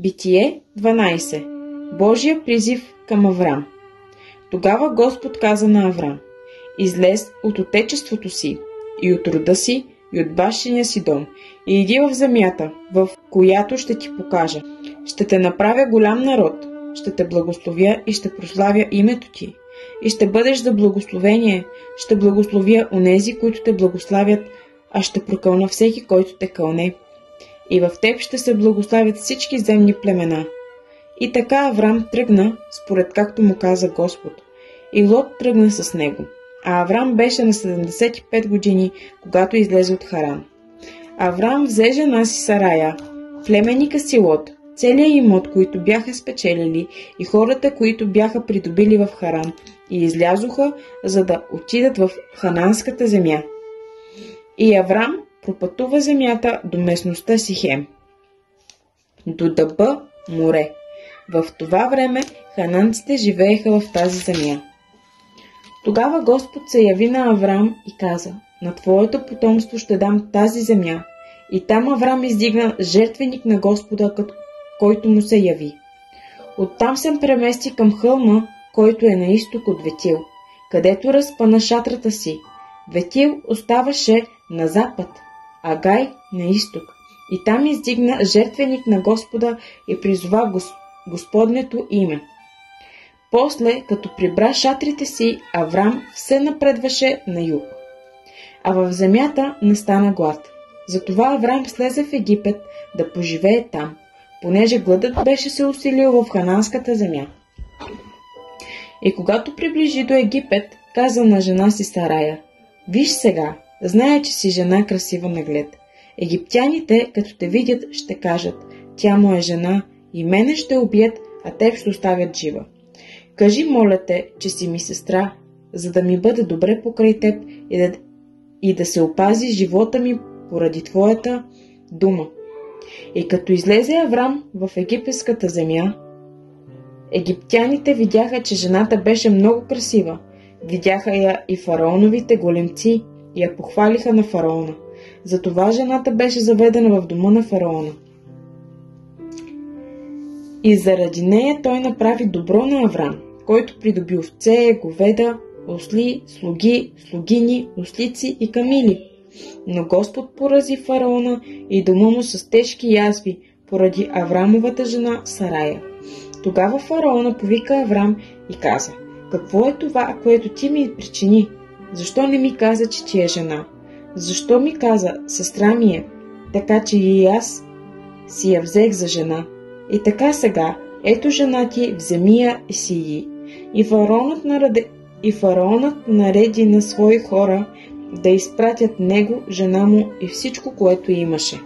Битие 12. Божия призив към Аврам. Тогава Господ каза на Аврам: излез от отечеството си и от рода си и от бащиния си дом и иди в земята, в която ще ти покажа. Ще те направя голям народ, ще те благословя и ще прославя името ти. И ще бъдеш за благословение, ще благословя онези, които те благославят, а ще прокълна всеки, който те кълне. И в теб ще се благославят всички земни племена. И така Аврам тръгна, според както му каза Господ. И Лот тръгна с него. А Аврам беше на 75 години, когато излезе от Харан. Аврам взе жена си Сарая, племенника си Лот, целият имот, които бяха спечелили, и хората, които бяха придобили в Харан, и излязоха, за да отидат в хананската земя. И Аврам пропътува земята до местността Сихем, до Дъба море. В това време хананците живееха в тази земя. Тогава Господ се яви на Аврам и каза: на твоето потомство ще дам тази земя. И там Аврам издигна жертвеник на Господа, който му се яви. Оттам се премести към хълма, който е на изток от Ветил, където разпъна шатрата си. Ветил оставаше на запад, а Гай на изток. И там издигна жертвеник на Господа и призова Господнето име. После, като прибра шатрите си, Аврам все напредваше на юг. А в земята настана глад. Затова Аврам слезе в Египет да поживее там, понеже гладът беше се усилил в хананската земя. И когато приближи до Египет, каза на жена си Сарая: виж сега, зная, че си жена красива на глед. Египтяните, като те видят, ще кажат: тя му е жена, и мене ще убият, а теб ще оставят жива. Кажи, моля те, че си ми сестра, за да ми бъде добре покрай теб и да се опази живота ми поради твоята дума. И като излезе Аврам в египетската земя, египтяните видяха, че жената беше много красива. Видяха я и фараоновите големци и я похвалиха на фараона. Затова жената беше заведена в дома на фараона. И заради нея той направи добро на Аврам, който придоби овце, говеда, осли, слуги, слугини, ослици и камили. Но Господ порази фараона и дома му с тежки язви поради Аврамовата жена Сарая. Тогава фараона повика Аврам и каза: какво е това, което ти ми причини? Защо не ми каза, че ти е жена? Защо ми каза: сестра ми е, така че и аз си я взех за жена? И така сега, ето жена ти, вземи я и си yi. И фараонът нареди на свои хора да изпратят него, жена му и всичко, което имаше.